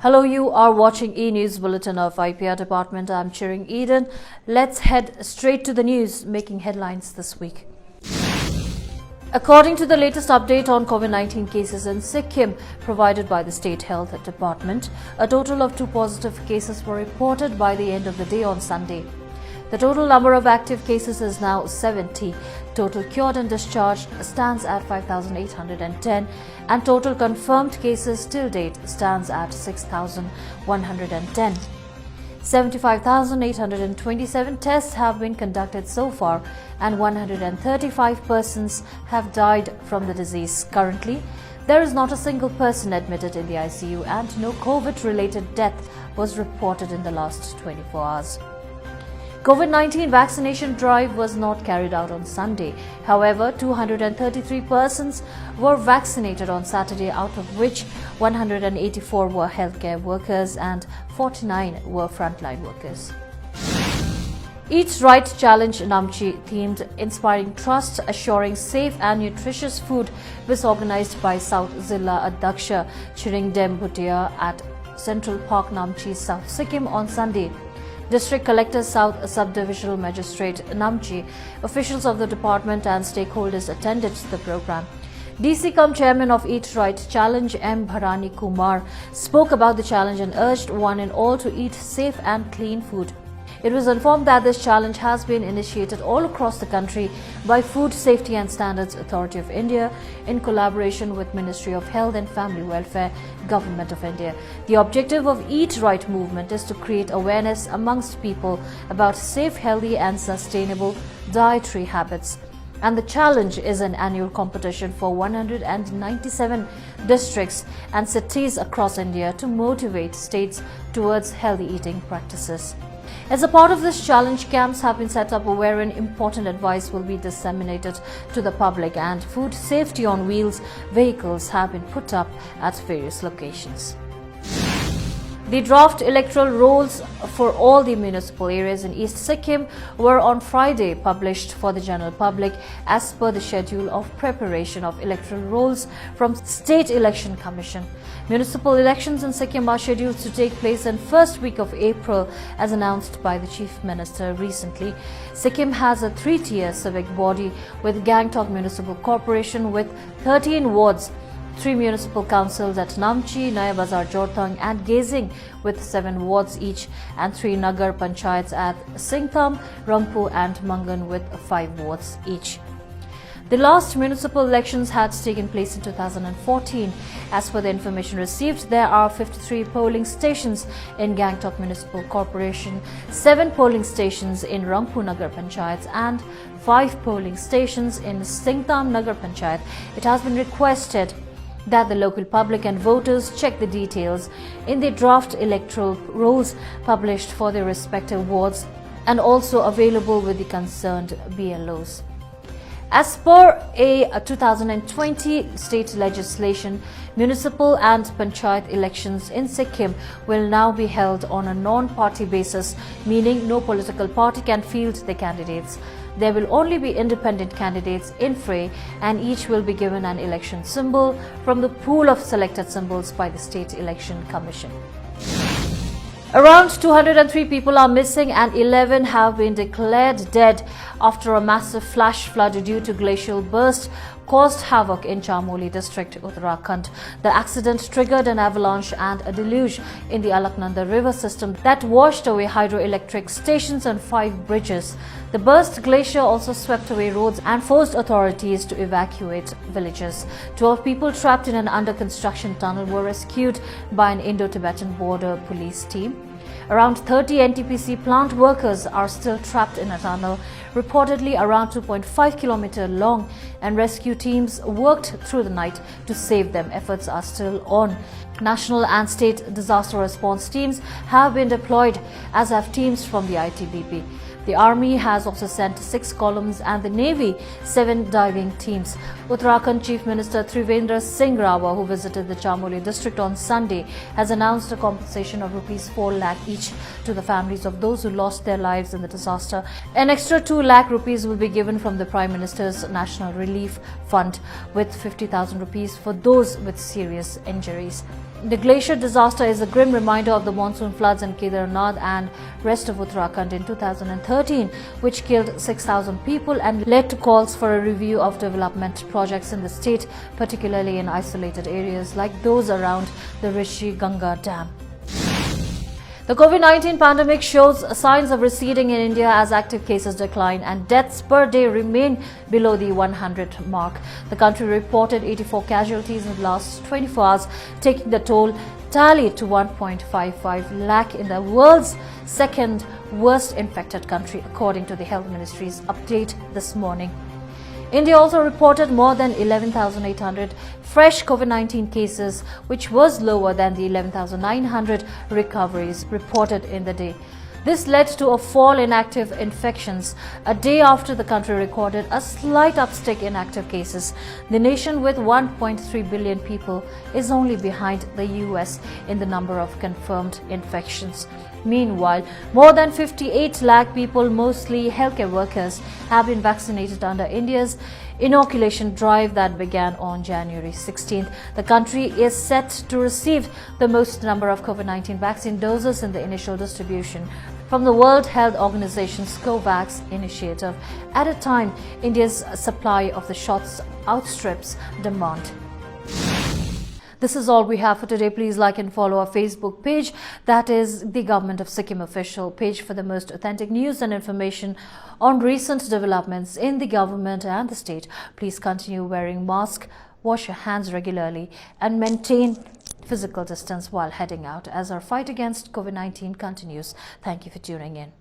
Hello, you are watching English Bulletin of IPR Department. I'm cheering Eden. Let's head straight to the news making headlines this week. According to the latest update on COVID-19 cases in Sikkim provided by the State Health Department, a total of 2 positive cases were reported by the end of the day on Sunday. The total number of active cases is now 70. Total cured and discharged stands at 5,810 and total confirmed cases till date stands at 6,110. 75,827 tests have been conducted so far and 135 persons have died from the disease. Currently, there is not a single person admitted in the ICU and no COVID-related death was reported in the last 24 hours. COVID-19 vaccination drive was not carried out on Sunday. However, 233 persons were vaccinated on Saturday, out of which 184 were healthcare workers and 49 were frontline workers. Eat Right Challenge Namchi themed Inspiring Trust, Assuring Safe and Nutritious Food was organized by South Zilla Addaksha Chiringdem Bhutia at Central Park, Namchi, South Sikkim on Sunday. District Collector, South Subdivisional Magistrate Namchi, officials of the department and stakeholders attended the program. DC Chairman of Eat Right Challenge M. Bharani Kumar spoke about the challenge and urged one and all to eat safe and clean food. It was informed that this challenge has been initiated all across the country by Food Safety and Standards Authority of India in collaboration with Ministry of Health and Family Welfare, Government of India. The objective of Eat Right movement is to create awareness amongst people about safe, healthy and sustainable dietary habits. And the challenge is an annual competition for 197 districts and cities across India to motivate states towards healthy eating practices. As a part of this challenge, camps have been set up wherein important advice will be disseminated to the public and food safety on wheels vehicles have been put up at various locations. The draft electoral rolls for all the municipal areas in East Sikkim were on Friday published for the general public as per the schedule of preparation of electoral rolls from State Election Commission. Municipal elections in Sikkim are scheduled to take place in first week of April as announced by the Chief Minister recently. Sikkim has a 3-tier civic body with Gangtok Municipal Corporation with 13 wards, 3 municipal councils at Namchi, Naya Bazar, Jorthang and Gazing with 7 wards each and 3 Nagar Panchayats at Singtam, Rangpo and Mangan with 5 wards each. The last municipal elections had taken place in 2014. As per the information received, there are 53 polling stations in Gangtok Municipal Corporation, 7 polling stations in Rangpo Nagar Panchayat and 5 polling stations in Singtam Nagar Panchayat. It has been requested that the local public and voters check the details in the draft electoral rolls published for their respective wards and also available with the concerned BLOs. As per a 2020 state legislation, municipal and panchayat elections in Sikkim will now be held on a non-party basis, meaning no political party can field their candidates. There will only be independent candidates in fray and each will be given an election symbol from the pool of selected symbols by the State Election Commission. Around 203 people are missing and 11 have been declared dead after a massive flash flood due to glacial burst caused havoc in Chamoli district, Uttarakhand. The accident triggered an avalanche and a deluge in the Alaknanda river system that washed away hydroelectric stations and 5 bridges. The burst glacier also swept away roads and forced authorities to evacuate villages. 12 people trapped in an under-construction tunnel were rescued by an Indo-Tibetan border police team. Around 30 NTPC plant workers are still trapped in a tunnel, reportedly around 2.5 km long, and rescue teams worked through the night to save them. Efforts are still on. National and state disaster response teams have been deployed, as have teams from the ITBP. The Army has also sent 6 columns and the Navy 7 diving teams. Uttarakhand Chief Minister Trivendra Singh Rawa, who visited the Chamoli district on Sunday, has announced a compensation of Rs 4 lakh each to the families of those who lost their lives in the disaster. An extra 2 lakh rupees will be given from the Prime Minister's National Relief Fund, with 50,000 rupees for those with serious injuries. The glacier disaster is a grim reminder of the monsoon floods in Kedarnath and rest of Uttarakhand in 2013, which killed 6,000 people and led to calls for a review of development projects in the state, particularly in isolated areas like those around the Rishi Ganga Dam. The COVID-19 pandemic shows signs of receding in India as active cases decline and deaths per day remain below the 100 mark. The country reported 84 casualties in the last 24 hours, taking the toll tally to 1.55 lakh in the world's second worst infected country, according to the Health Ministry's update this morning. India also reported more than 11,800 fresh COVID-19 cases, which was lower than the 11,900 recoveries reported in the day. This led to a fall in active infections a day after the country recorded a slight uptick in active cases. The nation, with 1.3 billion people, is only behind the US in the number of confirmed infections. Meanwhile, more than 58 lakh people, mostly healthcare workers, have been vaccinated under India's inoculation drive that began on January 16th. The country is set to receive the most number of COVID-19 vaccine doses in the initial distribution from the World Health Organization's COVAX initiative, at a time India's supply of the shots outstrips demand. This is all we have for today. Please like and follow our Facebook page, that is the Government of Sikkim official page, for the most authentic news and information on recent developments in the government and the state. Please continue wearing mask, wash your hands regularly and maintain physical distance while heading out as our fight against COVID-19 continues. Thank you for tuning in.